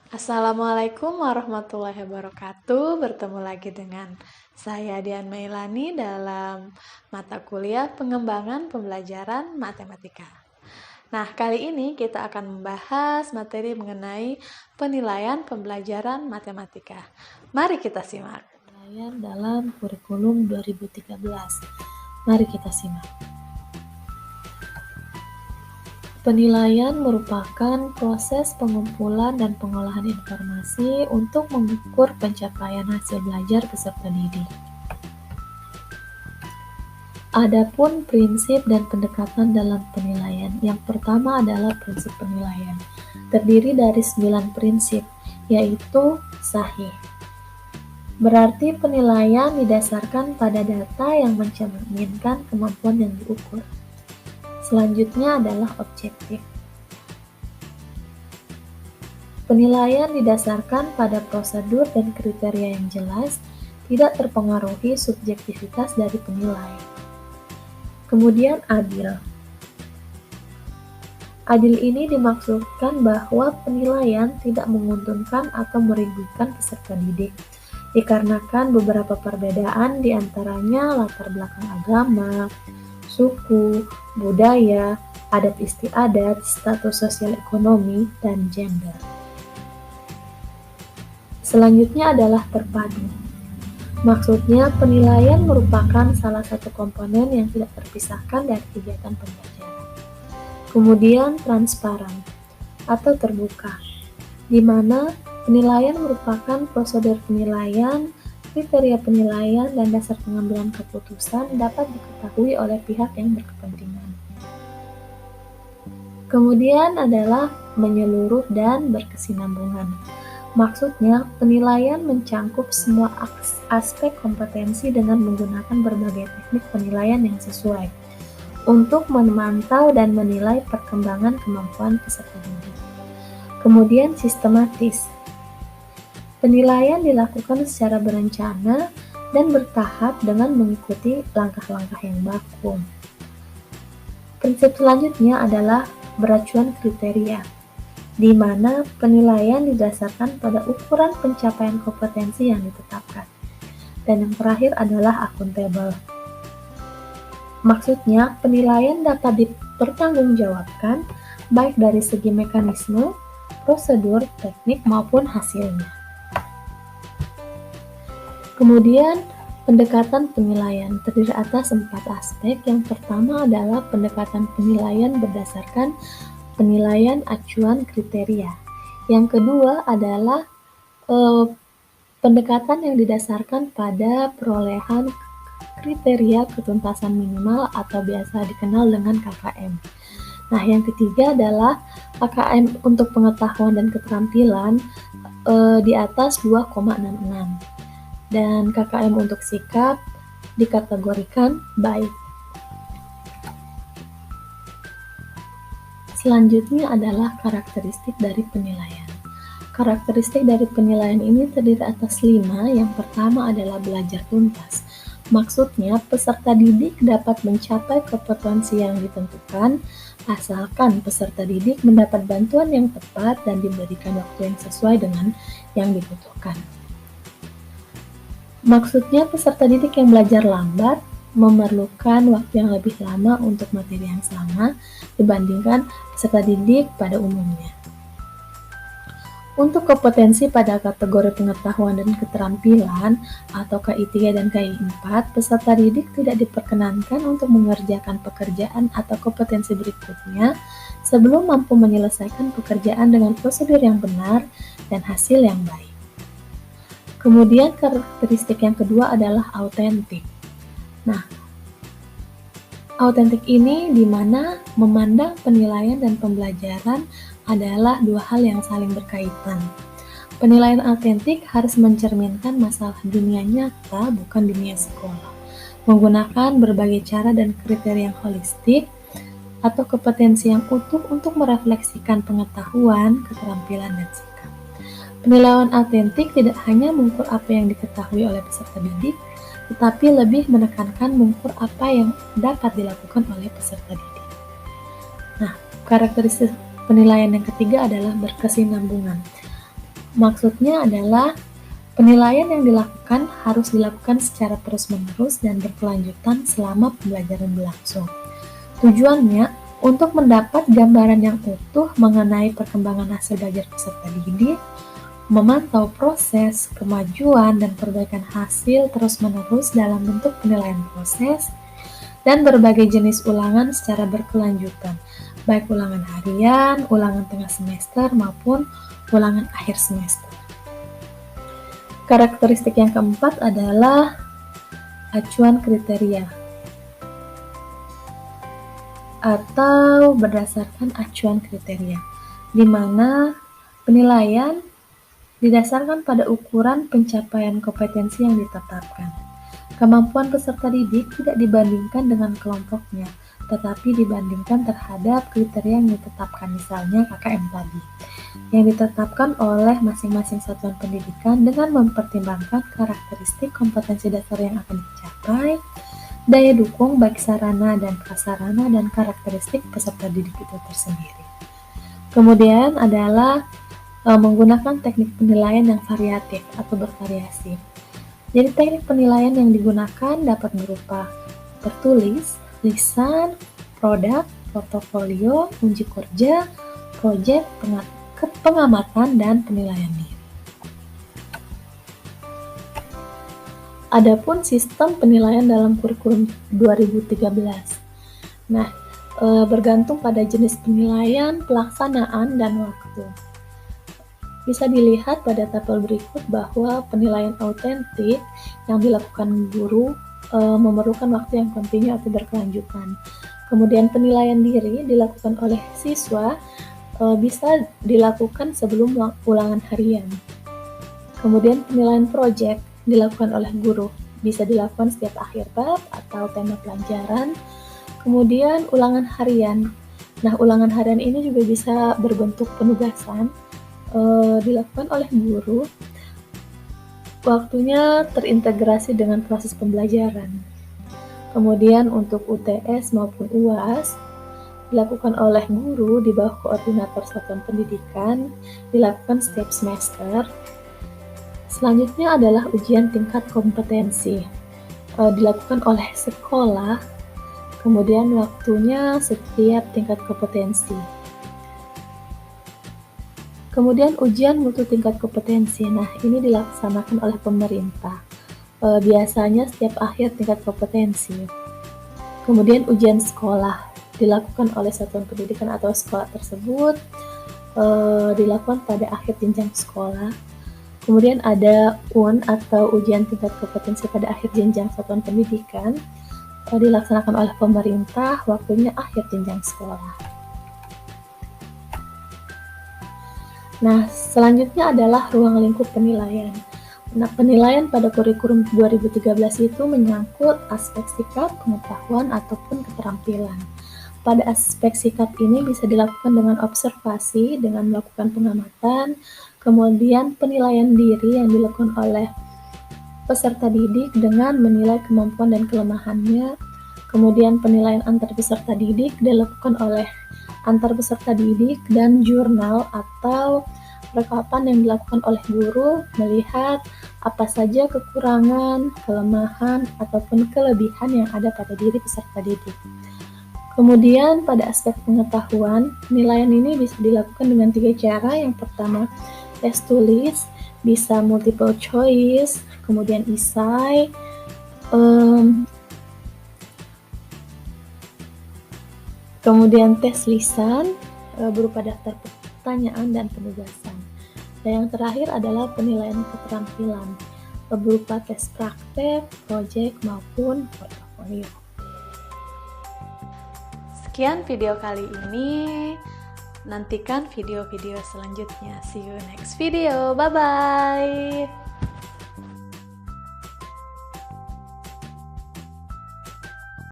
Assalamualaikum warahmatullahi wabarakatuh. Bertemu lagi dengan saya Dian Meilani dalam mata kuliah pengembangan pembelajaran matematika. Nah, kali ini kita akan membahas materi mengenai penilaian pembelajaran matematika. Mari kita simak. Penilaian dalam kurikulum 2013. Mari kita simak. Penilaian merupakan proses pengumpulan dan pengolahan informasi untuk mengukur pencapaian hasil belajar peserta didik. Adapun prinsip dan pendekatan dalam penilaian. Yang pertama adalah prinsip penilaian. Terdiri dari 9 prinsip, yaitu sahih. Berarti penilaian didasarkan pada data yang mencerminkan kemampuan yang diukur. Selanjutnya adalah objektif. Penilaian didasarkan pada prosedur dan kriteria yang jelas, tidak terpengaruhi subjektivitas dari penilai. Kemudian adil. Adil ini dimaksudkan bahwa penilaian tidak menguntungkan atau merugikan peserta didik, dikarenakan beberapa perbedaan diantaranya latar belakang agama, suku, budaya, adat istiadat, status sosial ekonomi, dan gender. Selanjutnya adalah terpadu. Maksudnya, penilaian merupakan salah satu komponen yang tidak terpisahkan dari kegiatan pembelajaran. Kemudian transparan atau terbuka, di mana penilaian merupakan prosedur penilaian, kriteria penilaian, dan dasar pengambilan keputusan dapat diketahui oleh pihak yang berkepentingan. Kemudian adalah menyeluruh dan berkesinambungan. Maksudnya, penilaian mencangkup semua aspek kompetensi dengan menggunakan berbagai teknik penilaian yang sesuai untuk memantau dan menilai perkembangan kemampuan peserta didik. Kemudian sistematis. Penilaian dilakukan secara berencana dan bertahap dengan mengikuti langkah-langkah yang baku. Prinsip selanjutnya adalah beracuan kriteria, di mana penilaian didasarkan pada ukuran pencapaian kompetensi yang ditetapkan. Dan yang terakhir adalah akuntabel. Maksudnya, penilaian dapat dipertanggungjawabkan baik dari segi mekanisme, prosedur, teknik, maupun hasilnya. Kemudian, pendekatan penilaian terdiri atas 4 aspek. Yang pertama adalah pendekatan penilaian berdasarkan penilaian acuan kriteria. Yang kedua adalah pendekatan yang didasarkan pada perolehan kriteria ketuntasan minimal atau biasa dikenal dengan KKM. Nah, yang ketiga adalah KKM untuk pengetahuan dan keterampilan di atas 2,66. Dan KKM untuk sikap dikategorikan baik. Selanjutnya adalah karakteristik dari penilaian. Karakteristik dari penilaian ini terdiri atas 5. Yang pertama adalah belajar tuntas. Maksudnya, peserta didik dapat mencapai kompetensi yang ditentukan asalkan peserta didik mendapat bantuan yang tepat dan diberikan waktu yang sesuai dengan yang dibutuhkan. Maksudnya, peserta didik yang belajar lambat memerlukan waktu yang lebih lama untuk materi yang sama dibandingkan peserta didik pada umumnya. Untuk kompetensi pada kategori pengetahuan dan keterampilan atau KI3 dan KI4, peserta didik tidak diperkenankan untuk mengerjakan pekerjaan atau kompetensi berikutnya sebelum mampu menyelesaikan pekerjaan dengan prosedur yang benar dan hasil yang baik. Kemudian karakteristik yang kedua adalah autentik. Nah, autentik ini di mana memandang penilaian dan pembelajaran adalah dua hal yang saling berkaitan. Penilaian autentik harus mencerminkan masalah dunia nyata, bukan dunia sekolah. Menggunakan berbagai cara dan kriteria yang holistik atau kompetensi yang utuh untuk merefleksikan pengetahuan, keterampilan, dan sikap. Penilaian autentik tidak hanya mengukur apa yang diketahui oleh peserta didik, tetapi lebih menekankan mengukur apa yang dapat dilakukan oleh peserta didik. Nah, karakteristik penilaian yang ketiga adalah berkesinambungan. Maksudnya adalah penilaian yang dilakukan harus dilakukan secara terus-menerus dan berkelanjutan selama pembelajaran berlangsung. Tujuannya untuk mendapat gambaran yang utuh mengenai perkembangan hasil belajar peserta didik, memantau proses, kemajuan, dan perbaikan hasil terus-menerus dalam bentuk penilaian proses, dan berbagai jenis ulangan secara berkelanjutan, baik ulangan harian, ulangan tengah semester, maupun ulangan akhir semester. Karakteristik yang keempat adalah acuan kriteria atau berdasarkan acuan kriteria, di mana penilaian didasarkan pada ukuran pencapaian kompetensi yang ditetapkan. Kemampuan peserta didik tidak dibandingkan dengan kelompoknya, tetapi dibandingkan terhadap kriteria yang ditetapkan, misalnya KKM tadi, yang ditetapkan oleh masing-masing satuan pendidikan dengan mempertimbangkan karakteristik kompetensi dasar yang akan dicapai, daya dukung baik sarana dan prasarana, dan karakteristik peserta didik itu tersendiri. Kemudian adalah menggunakan teknik penilaian yang variatif atau bervariasi. Jadi teknik penilaian yang digunakan dapat berupa tertulis, lisan, produk, portofolio, uji kerja, proyek, pengamatan, dan penilaian diri. Adapun sistem penilaian dalam kurikulum 2013. Nah, bergantung pada jenis penilaian, pelaksanaan, dan waktu. Bisa dilihat pada tabel berikut bahwa penilaian autentik yang dilakukan guru memerlukan waktu yang kontinu atau berkelanjutan. Kemudian penilaian diri dilakukan oleh siswa bisa dilakukan sebelum ulangan harian. Kemudian penilaian proyek dilakukan oleh guru, bisa dilakukan setiap akhir bab atau tema pelajaran. Kemudian ulangan harian. Nah, ulangan harian ini juga bisa berbentuk penugasan, dilakukan oleh guru. Waktunya terintegrasi dengan proses pembelajaran. Kemudian untuk UTS maupun UAS dilakukan oleh guru di bawah koordinator satuan pendidikan, dilakukan setiap semester. Selanjutnya adalah ujian tingkat kompetensi, dilakukan oleh sekolah. Kemudian waktunya setiap tingkat kompetensi. Kemudian ujian mutu tingkat kompetensi. Nah, ini dilaksanakan oleh pemerintah. Biasanya setiap akhir tingkat kompetensi. Kemudian ujian sekolah dilakukan oleh satuan pendidikan atau sekolah tersebut, dilakukan pada akhir jenjang sekolah. Kemudian ada UN atau ujian tingkat kompetensi pada akhir jenjang satuan pendidikan, dilaksanakan oleh pemerintah, waktunya akhir jenjang sekolah. Nah, selanjutnya adalah ruang lingkup penilaian. Nah, penilaian pada kurikulum 2013 itu menyangkut aspek sikap, pengetahuan, ataupun keterampilan. Pada aspek sikap ini bisa dilakukan dengan observasi, dengan melakukan pengamatan, kemudian penilaian diri yang dilakukan oleh peserta didik dengan menilai kemampuan dan kelemahannya, kemudian penilaian antar peserta didik dilakukan oleh antar peserta didik, dan jurnal atau rekapan yang dilakukan oleh guru melihat apa saja kekurangan, kelemahan, ataupun kelebihan yang ada pada diri peserta didik. Kemudian pada aspek pengetahuan, penilaian ini bisa dilakukan dengan 3 cara. Yang pertama, tes tulis, bisa multiple choice, kemudian esai, kemudian tes lisan berupa daftar pertanyaan dan penugasan. Dan yang terakhir adalah penilaian keterampilan berupa tes praktek, proyek, maupun portofolio. Sekian video kali ini. Nantikan video-video selanjutnya. See you next video. Bye-bye.